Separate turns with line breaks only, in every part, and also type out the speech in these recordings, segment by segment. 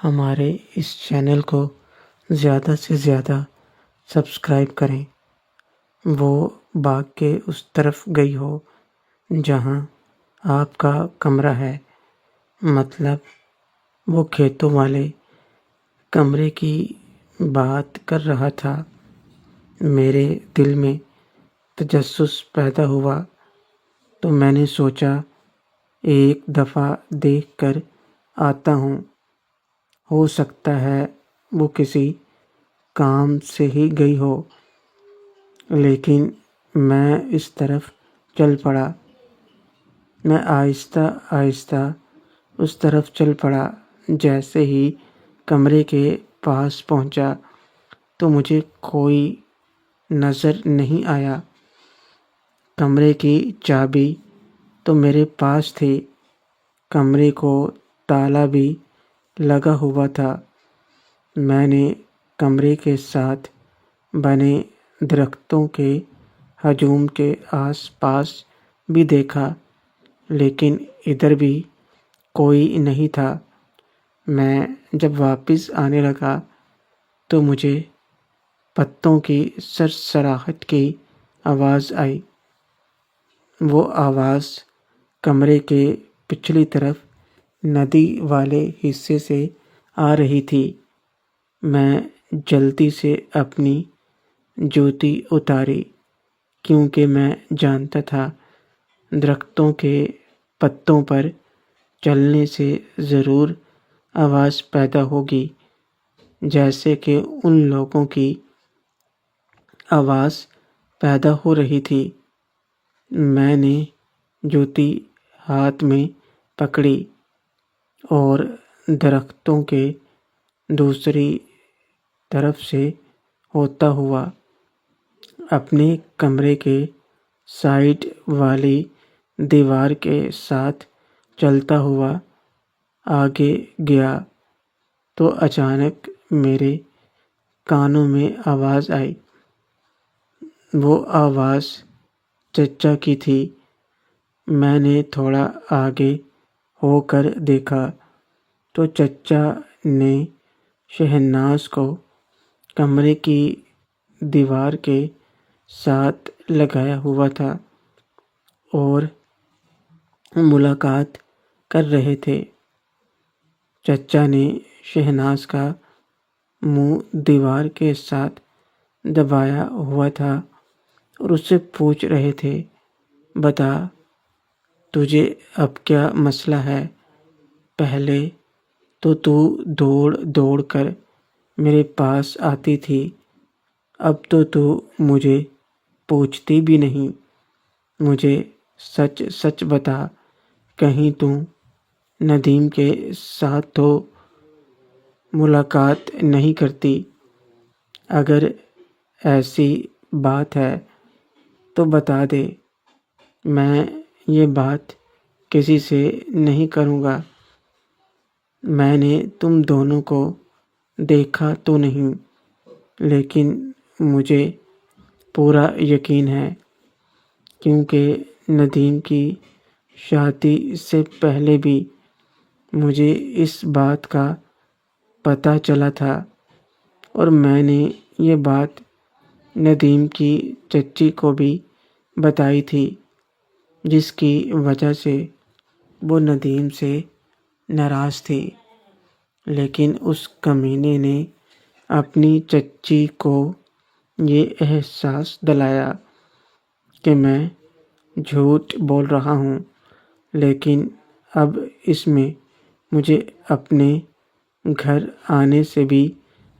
ہمارے اس چینل کو زیادہ سے زیادہ سبسکرائب کریں۔ وہ باغ کے اس طرف گئی ہو جہاں آپ کا کمرہ ہے، مطلب وہ کھیتوں والے کمرے کی بات کر رہا تھا۔ میرے دل میں تجسس پیدا ہوا تو میں نے سوچا ایک دفعہ دیکھ کر آتا ہوں، ہو سکتا ہے وہ کسی کام سے ہی گئی ہو۔ لیکن میں اس طرف چل پڑا۔ میں آہستہ آہستہ اس طرف چل پڑا۔ جیسے ہی کمرے کے پاس پہنچا تو مجھے کوئی نظر نہیں آیا۔ کمرے کی چابی تو میرے پاس تھی، کمرے کو تالا بھی لگا ہوا تھا۔ میں نے کمرے کے ساتھ بنے درختوں کے ہجوم کے آس پاس بھی دیکھا، لیکن ادھر بھی کوئی نہیں تھا۔ میں جب واپس آنے لگا تو مجھے پتوں کی سرسراہٹ کی آواز آئی۔ وہ آواز کمرے کے پچھلی طرف ندی والے حصے سے آ رہی تھی۔ میں جلدی سے اپنی جوتی اتاری، کیونکہ میں جانتا تھا درختوں کے پتوں پر چلنے سے ضرور آواز پیدا ہوگی، جیسے کہ ان لوگوں کی آواز پیدا ہو رہی تھی۔ میں نے جوتی ہاتھ میں پکڑی اور درختوں کے دوسری طرف سے ہوتا ہوا اپنے کمرے کے سائیڈ والی دیوار کے ساتھ چلتا ہوا آگے گیا تو اچانک میرے کانوں میں آواز آئی۔ وہ آواز چچا کی تھی۔ میں نے تھوڑا آگے ہو کر دیکھا تو چچا نے شہناز کو کمرے کی دیوار کے ساتھ لگایا ہوا تھا اور ملاقات کر رہے تھے۔ چچا نے شہناز کا منہ دیوار کے ساتھ دبایا ہوا تھا اور اس سے پوچھ رہے تھے، بتا تجھے اب کیا مسئلہ ہے؟ پہلے تو دوڑ دوڑ کر میرے پاس آتی تھی، اب تو مجھے پوچھتی بھی نہیں۔ مجھے سچ سچ بتا، کہیں تو ندیم کے ساتھ تو ملاقات نہیں کرتی؟ اگر ایسی بات ہے تو بتا دے، میں یہ بات کسی سے نہیں کروں گا۔ میں نے تم دونوں کو دیکھا تو نہیں، لیکن مجھے پورا یقین ہے، کیونکہ ندیم کی شادی سے پہلے بھی مجھے اس بات کا پتہ چلا تھا اور میں نے یہ بات ندیم کی چچی کو بھی بتائی تھی، جس کی وجہ سے وہ ندیم سے ناراض تھی۔ لیکن اس کمینے نے اپنی چچی کو یہ احساس دلایا کہ میں جھوٹ بول رہا ہوں، لیکن اب اس میں مجھے اپنے گھر آنے سے بھی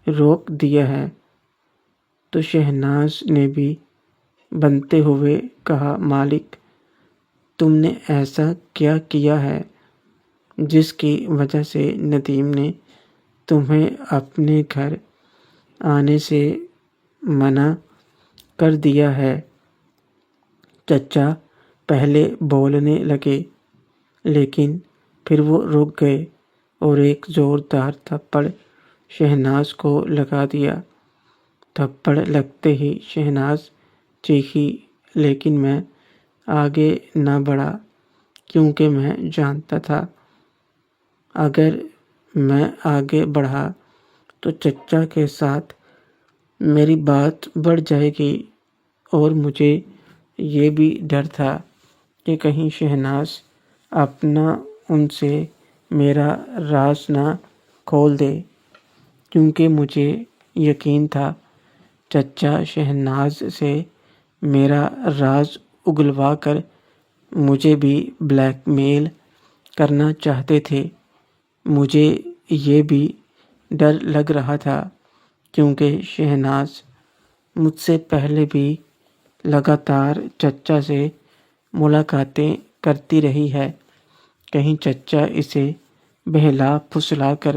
روک دیا ہے۔ تو شہناز نے بھی بنتے ہوئے کہا، مالک تم نے ایسا کیا کیا ہے جس کی وجہ سے ندیم نے تمہیں اپنے گھر آنے سے منع کر دیا ہے؟ چچا پہلے بولنے لگے، لیکن پھر وہ رک گئے اور ایک زوردار تھپڑ شہناز کو لگا دیا۔ تھپڑ لگتے ہی شہناز چیخی، لیکن میں آگے نہ بڑھا، کیونکہ میں جانتا تھا اگر میں آگے بڑھا تو چچا کے ساتھ میری بات بڑھ جائے گی اور مجھے یہ بھی ڈر تھا کہ کہیں شہناز اپنا ان سے میرا راز نہ کھول دے، کیونکہ مجھے یقین تھا چچا شہناز سے میرا راز اگلوا کر مجھے بھی بلیک میل کرنا چاہتے تھے۔ مجھے یہ بھی ڈر لگ رہا تھا کیونکہ شہناز مجھ سے پہلے بھی لگاتار چچا سے ملاقاتیں کرتی رہی ہے، کہیں چچا اسے بہلا پھسلا کر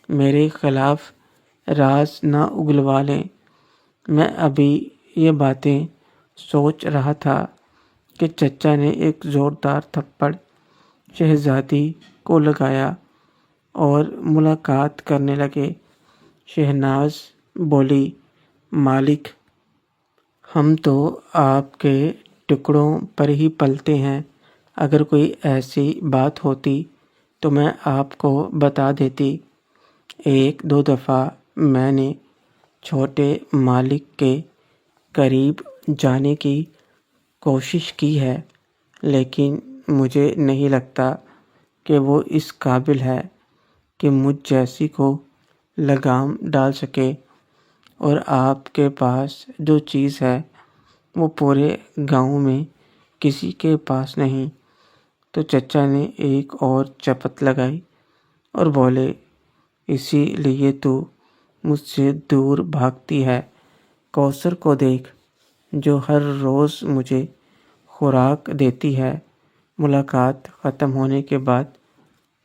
میرے خلاف راز نہ اگلوا لیں۔ میں ابھی یہ باتیں سوچ رہا تھا کہ چچا نے ایک زوردار تھپڑ شہزادی کو لگایا اور ملاقات کرنے لگے۔ شہناز بولی، مالک، ہم تو آپ کے ٹکڑوں پر ہی پلتے ہیں، اگر کوئی ایسی بات ہوتی تو میں آپ کو بتا دیتی۔ ایک دو دفعہ میں نے چھوٹے مالک کے قریب جانے کی کوشش کی ہے، لیکن مجھے نہیں لگتا کہ وہ اس قابل ہے کہ مجھ جیسی کو لگام ڈال سکے، اور آپ کے پاس جو چیز ہے وہ پورے گاؤں میں کسی کے پاس نہیں۔ تو چچا نے ایک اور چپت لگائی اور بولے، اسی لیے تو مجھ سے دور بھاگتی ہے۔ کوثر کو دیکھ، جو ہر روز مجھے خوراک دیتی ہے۔ ملاقات ختم ہونے کے بعد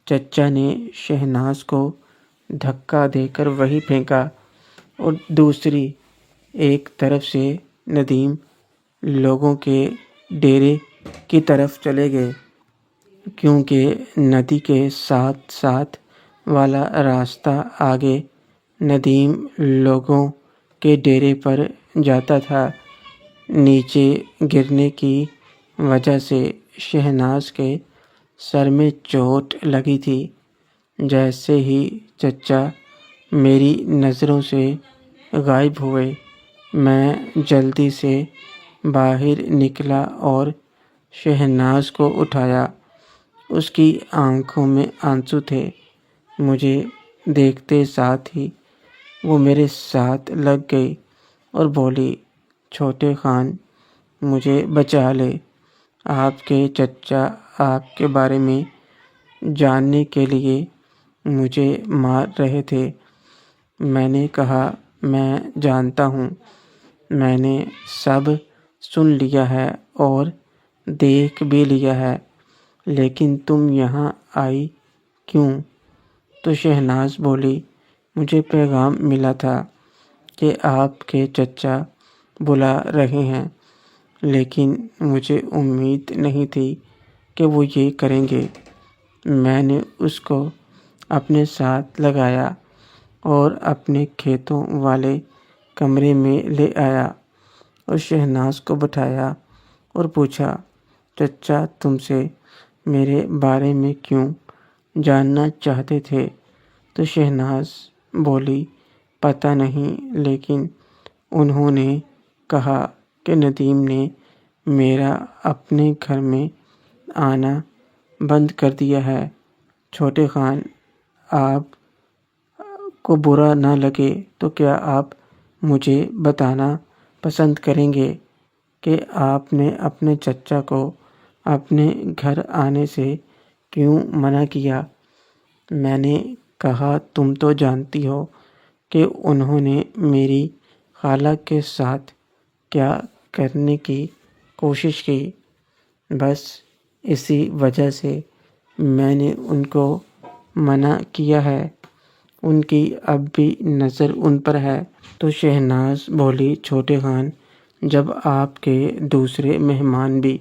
چچا نے شہناز کو دھکا دے کر وہیں پھینکا اور دوسری ایک طرف سے ندیم لوگوں کے ڈیرے کی طرف چلے گئے، کیونکہ ندی کے ساتھ ساتھ والا راستہ آگے ندیم لوگوں کے ڈیرے پر جاتا تھا۔ نیچے گرنے کی وجہ سے شہناز کے سر میں چوٹ لگی تھی۔ جیسے ہی چچا میری نظروں سے غائب ہوئے، میں جلدی سے باہر نکلا اور شہناز کو اٹھایا۔ اس کی آنکھوں میں آنسو تھے۔ مجھے دیکھتے ساتھ ہی وہ میرے ساتھ لگ گئی اور بولی، چھوٹے خان، مجھے بچا لے، آپ کے چچا آپ کے بارے میں جاننے کے لیے مجھے مار رہے تھے۔ میں نے کہا، میں جانتا ہوں، میں نے سب سن لیا ہے اور دیکھ بھی لیا ہے، لیکن تم یہاں آئی کیوں؟ تو شہناز بولی، مجھے پیغام ملا تھا کہ آپ کے چچا بلا رہے ہیں، لیکن مجھے امید نہیں تھی کہ وہ یہ کریں گے۔ میں نے اس کو اپنے ساتھ لگایا اور اپنے کھیتوں والے کمرے میں لے آیا اور شہناز کو بٹھایا اور پوچھا، چچا تم سے میرے بارے میں کیوں جاننا چاہتے تھے؟ تو شہناز بولی، پتہ نہیں، لیکن انہوں نے کہا کہ ندیم نے میرا اپنے گھر میں آنا بند کر دیا ہے۔ چھوٹے خان، آپ کو برا نہ لگے تو کیا آپ مجھے بتانا پسند کریں گے کہ آپ نے اپنے چچا کو اپنے گھر آنے سے کیوں منع کیا؟ میں نے کہا، تم تو جانتی ہو کہ انہوں نے میری خالہ کے ساتھ کیا کرنے کی کوشش کی، بس اسی وجہ سے میں نے ان کو منع کیا ہے، ان کی اب بھی نظر ان پر ہے۔ تو شہناز بولی، چھوٹے خان، جب آپ کے دوسرے مہمان بھی،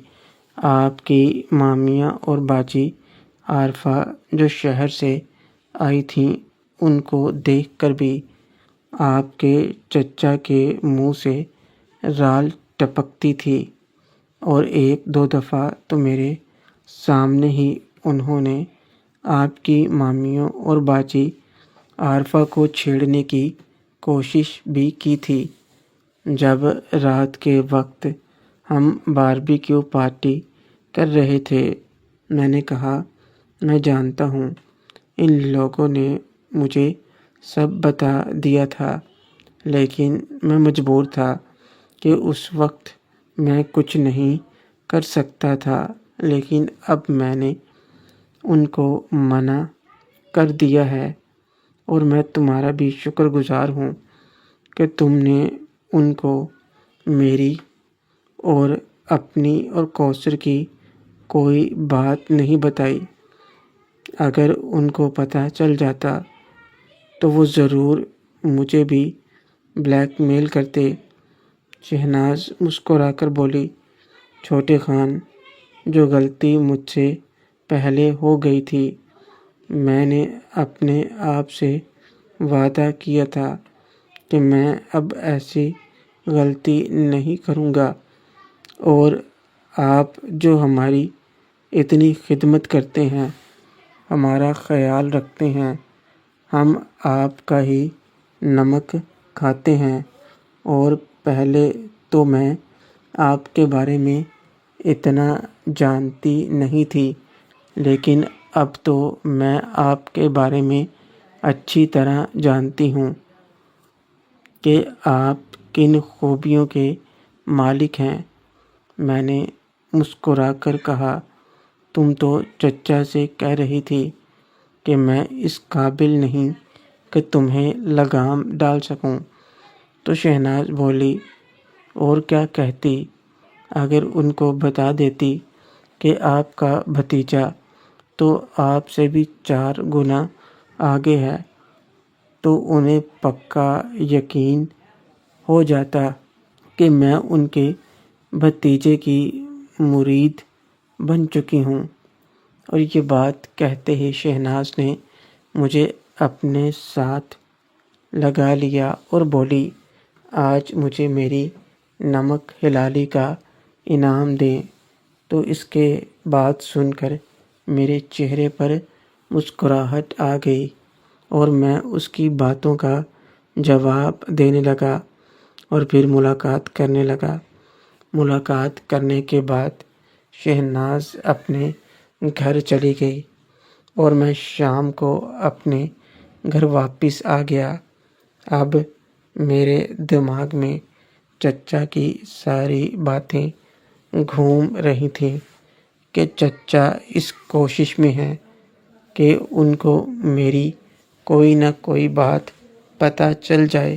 آپ کی مامیاں اور باجی عارفہ جو شہر سے آئی تھیں، ان کو دیکھ کر بھی آپ کے چچا کے منہ سے رال ٹپکتی تھی، اور ایک دو دفعہ تو میرے سامنے ہی انہوں نے آپ کی مامیوں اور باجی عارفہ کو چھیڑنے کی کوشش بھی کی تھی۔ جب رات کے وقت ہم باربیکیو پارٹی کر رہے تھے، میں نے کہا، میں جانتا ہوں، ان لوگوں نے مجھے سب بتا دیا تھا، لیکن میں مجبور تھا کہ اس وقت میں کچھ نہیں کر سکتا تھا، لیکن اب میں نے ان کو منع کر دیا ہے، اور میں تمہارا بھی شکر گزار ہوں کہ تم نے ان کو میری اور اپنی اور کوثر کی کوئی بات نہیں بتائی۔ اگر ان کو پتہ چل جاتا تو وہ ضرور مجھے بھی بلیک میل کرتے۔ شہناز مسکرا کر بولی، چھوٹے خان، جو غلطی مجھ سے پہلے ہو گئی تھی، میں نے اپنے آپ سے وعدہ کیا تھا کہ میں اب ایسی غلطی نہیں کروں گا، اور آپ جو ہماری اتنی خدمت کرتے ہیں، ہمارا خیال رکھتے ہیں، ہم آپ کا ہی نمک کھاتے ہیں، اور پہلے تو میں آپ کے بارے میں اتنا جانتی نہیں تھی، لیکن اب تو میں آپ کے بارے میں اچھی طرح جانتی ہوں کہ آپ کن خوبیوں کے مالک ہیں۔ میں نے مسکرا کر کہا، تم تو چچا سے کہہ رہی تھی کہ میں اس قابل نہیں کہ تمہیں لگام ڈال سکوں۔ تو شہناز بولی، اور کیا کہتی؟ اگر ان کو بتا دیتی کہ آپ کا بھتیجا تو آپ سے بھی 4 گنا آگے ہے، تو انہیں پکا یقین ہو جاتا کہ میں ان کے بھتیجے کی مرید بن چکی ہوں۔ اور یہ بات کہتے ہی شہناز نے مجھے اپنے ساتھ لگا لیا اور بولی، آج مجھے میری نمک ہلالی کا انعام دیں۔ تو اس کے بات سن کر میرے چہرے پر مسکراہٹ آ گئی، اور میں اس کی باتوں کا جواب دینے لگا، اور پھر ملاقات کرنے لگا۔ ملاقات کرنے کے بعد شہناز اپنے گھر چلی گئی، اور میں شام کو اپنے گھر واپس آ گیا۔ اب میرے دماغ میں چچا کی ساری باتیں گھوم رہی تھیں کہ چچا اس کوشش میں ہیں کہ ان کو میری کوئی نہ کوئی بات پتہ چل جائے،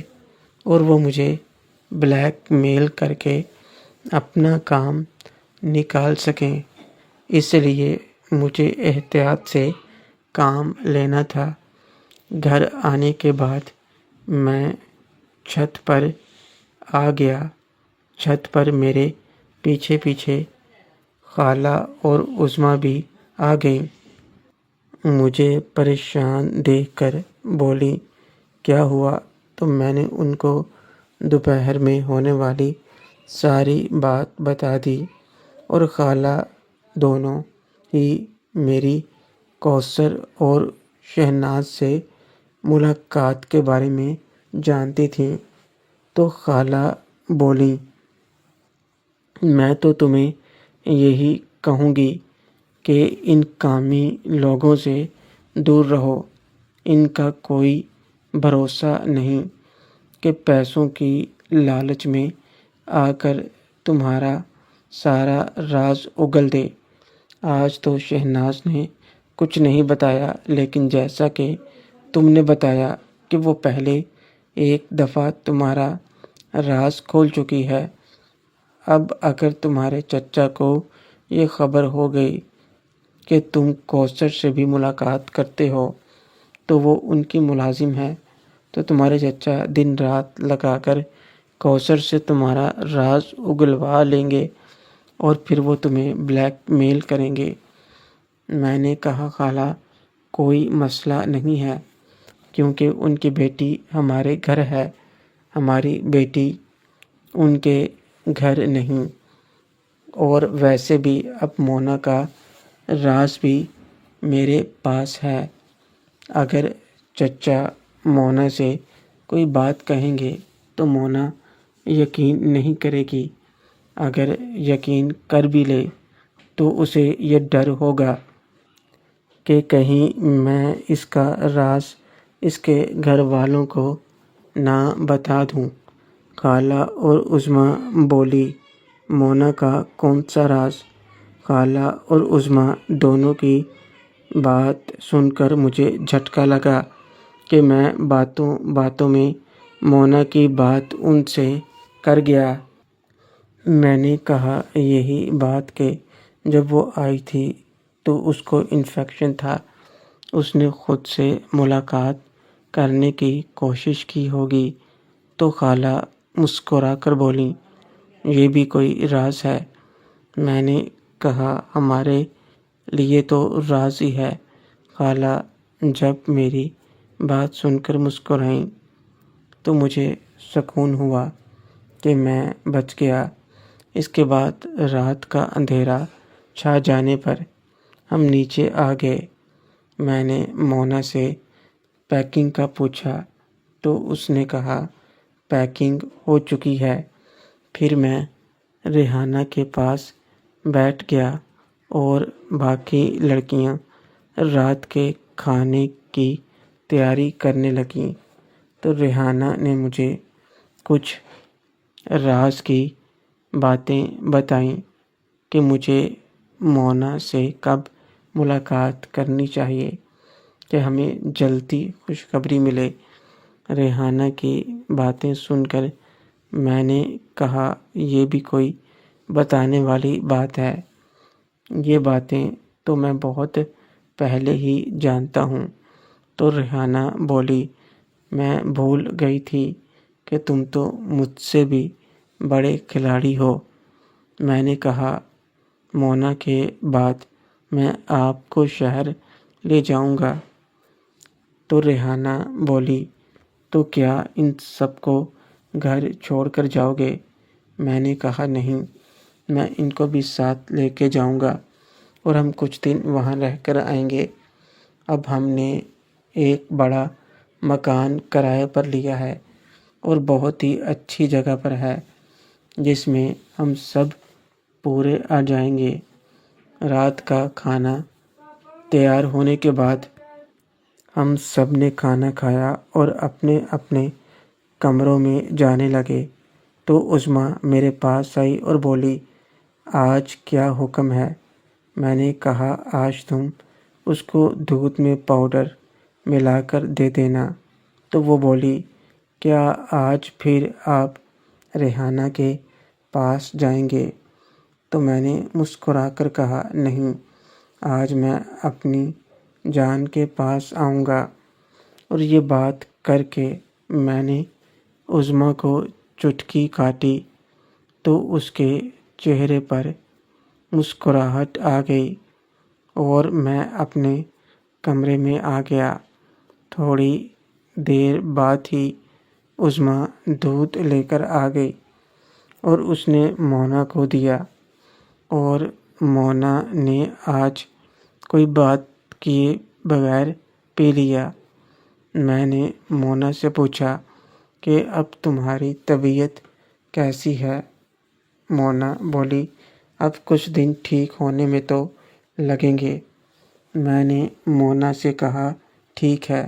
اور وہ مجھے بلیک میل کر کے اپنا کام نکال سکیں۔ اس لیے مجھے احتیاط سے کام لینا تھا۔ گھر آنے کے بعد میں چھت پر آ گیا۔ چھت پر میرے پیچھے پیچھے خالہ اور عظمیٰ بھی آ گئیں۔ مجھے پریشان دیکھ کر بولی، کیا ہوا؟ تو میں نے ان کو دوپہر میں ہونے والی ساری بات بتا دی، اور خالہ دونوں ہی میری کوثر اور شہناز سے ملاقات کے بارے میں جانتی تھیں۔ تو خالہ بولیں، میں تو تمہیں یہی کہوں گی کہ ان کامی لوگوں سے دور رہو۔ ان کا کوئی بھروسہ نہیں کہ پیسوں کی لالچ میں آ کر تمہارا سارا راز اگل دے۔ آج تو شہناز نے کچھ نہیں بتایا، لیکن جیسا کہ تم نے بتایا کہ وہ پہلے ایک دفعہ تمہارا راز کھول چکی ہے، اب اگر تمہارے چچا کو یہ خبر ہو گئی کہ تم کوثر سے بھی ملاقات کرتے ہو، تو وہ ان کی ملازم ہے، تو تمہارے چچا دن رات لگا کر کوثر سے تمہارا راز اگلوا لیں گے، اور پھر وہ تمہیں بلیک میل کریں گے۔ میں نے کہا، خالہ، کوئی مسئلہ نہیں ہے، کیونکہ ان کی بیٹی ہمارے گھر ہے، ہماری بیٹی ان کے گھر نہیں، اور ویسے بھی اب مونا کا راز بھی میرے پاس ہے۔ اگر چچا مونا سے کوئی بات کہیں گے تو مونا یقین نہیں کرے گی۔ اگر یقین کر بھی لے تو اسے یہ ڈر ہوگا کہ کہیں میں اس کا راز اس کے گھر والوں کو نہ بتا دوں۔ خالہ اور عظمیٰ بولی، مونا کا کون سا راز؟ خالہ اور عظمیٰ دونوں کی بات سن کر مجھے جھٹکا لگا کہ میں باتوں باتوں میں مونا کی بات ان سے کر گیا۔ میں نے کہا یہی بات کہ جب وہ آئی تھی تو اس کو انفیکشن تھا، اس نے خود سے ملاقات کرنے کی کوشش کی ہوگی۔ تو خالہ مسکرا کر بولیں، یہ بھی کوئی راز ہے؟ میں نے کہا ہمارے لیے تو راز ہی ہے۔ خالہ جب میری بات سن کر مسکرائیں تو مجھے سکون ہوا کہ میں بچ گیا۔ اس کے بعد رات کا اندھیرا چھا جانے پر ہم نیچے آ گئے۔ میں نے مونا سے پیکنگ کا پوچھا تو اس نے کہا پیکنگ ہو چکی ہے۔ پھر میں ریحانہ کے پاس بیٹھ گیا اور باقی لڑکیاں رات کے کھانے کی تیاری کرنے لگیں تو ریحانہ نے مجھے کچھ راز کی باتیں بتائیں کہ مجھے مونا سے کب ملاقات کرنی چاہیے کہ ہمیں جلدی خوشخبری ملے۔ ریحانہ کی باتیں سن کر میں نے کہا یہ بھی کوئی بتانے والی بات ہے، یہ باتیں تو میں بہت پہلے ہی جانتا ہوں۔ تو ریحانہ بولی، میں بھول گئی تھی کہ تم تو مجھ سے بھی بڑے کھلاڑی ہو۔ میں نے کہا مونا کے بعد میں آپ کو شہر لے جاؤں گا۔ تو ریحانہ بولی، تو کیا ان سب کو گھر چھوڑ کر جاؤ گے؟ میں نے کہا نہیں، میں ان کو بھی ساتھ لے کے جاؤں گا اور ہم کچھ دن وہاں رہ کر آئیں گے۔ اب ہم نے ایک بڑا مکان کرائے پر لیا ہے اور بہت ہی اچھی جگہ پر ہے جس میں ہم سب پورے آ جائیں گے۔ رات کا کھانا تیار ہونے کے بعد ہم سب نے کھانا کھایا اور اپنے اپنے کمروں میں جانے لگے تو عظمیٰ میرے پاس آئی اور بولی، آج کیا حکم ہے؟ میں نے کہا آج تم اس کو دودھ میں پاؤڈر ملا کر دے دینا۔ تو وہ بولی، کیا آج پھر آپ ریحانہ کے پاس جائیں گے؟ تو میں نے مسکرا کر کہا نہیں، آج میں اپنی جان کے پاس آؤں گا۔ اور یہ بات کر کے میں نے عظمیٰ کو چٹکی کاٹی تو اس کے چہرے پر مسکراہٹ آ گئی اور میں اپنے کمرے میں آ گیا۔ تھوڑی دیر بعد ہی عظمیٰ دودھ لے کر آ گئی اور اس نے مونا کو دیا اور مونا نے آج کوئی بات کیے بغیر پی لیا۔ میں نے مونا سے پوچھا کہ اب تمہاری طبیعت کیسی ہے؟ مونا بولی، اب کچھ دن ٹھیک ہونے میں تو لگیں گے۔ میں نے مونا سے کہا ٹھیک ہے،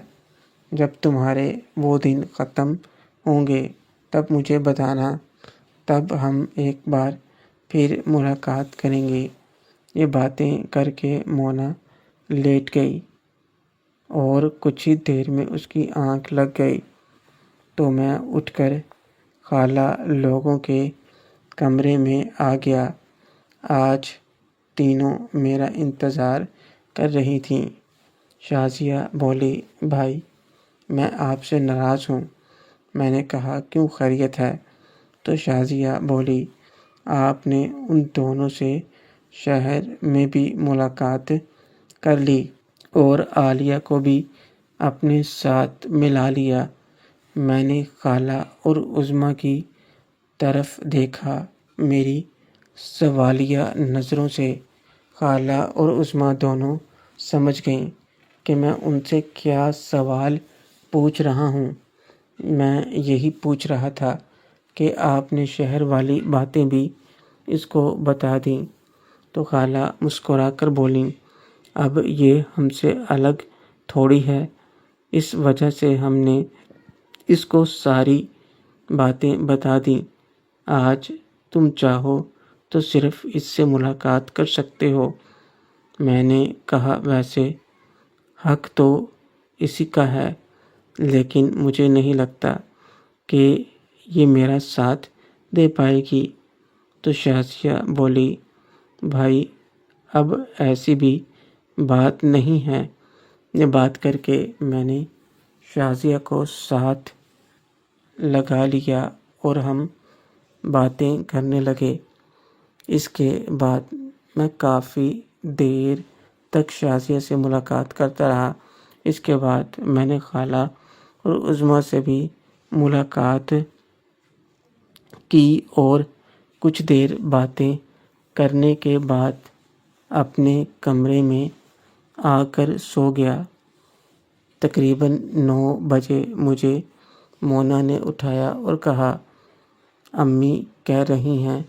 جب تمہارے وہ دن ختم ہوں گے تب مجھے بتانا، تب ہم ایک بار پھر ملاقات کریں گے۔ یہ باتیں کر کے مونا لیٹ گئی اور کچھ ہی دیر میں اس کی آنکھ لگ گئی تو میں اٹھ کر خالہ لوگوں کے کمرے میں آ گیا۔ آج تینوں میرا انتظار کر رہی تھیں۔ شازیہ بولی، بھائی میں آپ سے ناراض ہوں۔ میں نے کہا کیوں، خیریت ہے؟ تو شازیہ بولی، آپ نے ان دونوں سے شہر میں بھی ملاقات کر لی اور عالیہ کو بھی اپنے ساتھ ملا لیا۔ میں نے خالہ اور عظمیٰ کی طرف دیکھا، میری سوالیہ نظروں سے خالہ اور عظمیٰ دونوں سمجھ گئیں کہ میں ان سے کیا سوال پوچھ رہا ہوں۔ میں یہی پوچھ رہا تھا کہ آپ نے شہر والی باتیں بھی اس کو بتا دیں۔ تو خالہ مسکرا کر بولیں، اب یہ ہم سے الگ تھوڑی ہے، اس وجہ سے ہم نے اس کو ساری باتیں بتا دیں۔ آج تم چاہو تو صرف اس سے ملاقات کر سکتے ہو۔ میں نے کہا ویسے حق تو اسی کا ہے، لیکن مجھے نہیں لگتا کہ یہ میرا ساتھ دے پائے گی۔ تو شازیہ بولی، بھائی اب ایسی بھی بات نہیں ہے۔ یہ بات کر کے میں نے شازیہ کو ساتھ لگا لیا اور ہم باتیں کرنے لگے۔ اس کے بعد میں کافی دیر تک شازیہ سے ملاقات کرتا رہا۔ اس کے بعد میں نے خالہ اور عظمیٰ سے بھی ملاقات کی اور کچھ دیر باتیں کرنے کے بعد اپنے کمرے میں آ کر سو گیا۔ تقریباً 9 بجے مجھے مونا نے اٹھایا اور کہا، امی کہہ رہی ہیں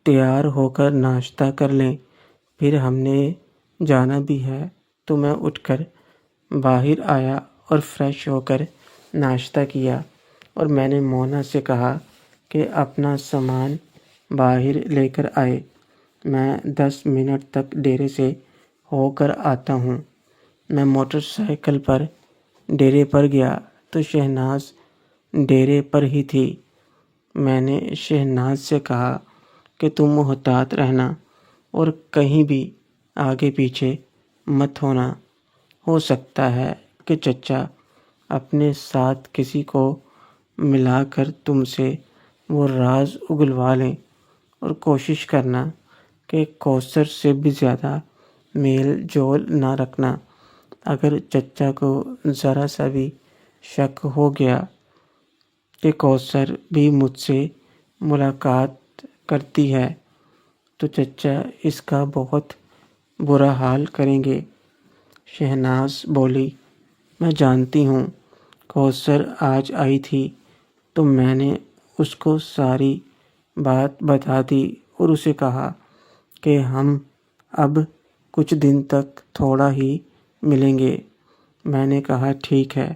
تیار ہو کر ناشتہ کر لیں، پھر ہم نے جانا بھی ہے۔ تو میں اٹھ کر باہر آیا اور فریش ہو کر ناشتہ کیا، اور میں نے مونا سے کہا کہ اپنا سامان باہر لے کر آئے، میں 10 منٹ تک ڈیرے سے ہو کر آتا ہوں۔ میں موٹر سائیکل پر ڈیرے پر گیا تو شہناز ڈیرے پر ہی تھی۔ میں نے شہناز سے کہا کہ تم محتاط رہنا اور کہیں بھی آگے پیچھے مت ہونا، ہو سکتا ہے کہ چچا اپنے ساتھ کسی کو ملا کر تم سے وہ راز اگلوا لیں، اور کوشش کرنا کہ کوثر سے بھی زیادہ میل جول نہ رکھنا۔ اگر چچا کو ذرا سا بھی شک ہو گیا کہ کوثر بھی مجھ سے ملاقات کرتی ہے تو چچا اس کا بہت برا حال کریں گے۔ شہناز بولی، میں جانتی ہوں، کوثر آج آئی تھی تو میں نے اس کو ساری بات بتا دی اور اسے کہا کہ ہم اب کچھ دن تک تھوڑا ہی ملیں گے۔ میں نے کہا ٹھیک ہے،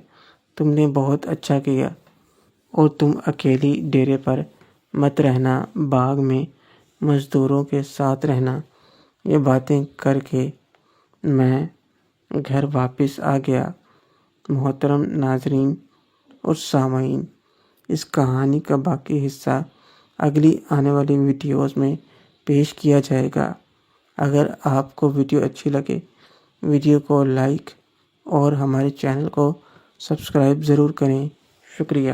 تم نے بہت اچھا کیا، اور تم اکیلی ڈیرے پر مت رہنا، باغ میں مزدوروں کے ساتھ رہنا۔ یہ باتیں کر کے میں گھر واپس آ گیا۔ محترم ناظرین اور سامعین، اس کہانی کا باقی حصہ اگلی آنے والی ویڈیوز میں پیش کیا جائے گا۔ اگر آپ کو ویڈیو اچھی لگے، ویڈیو کو لائک اور ہمارے چینل کو سبسکرائب ضرور کریں۔ شکریہ۔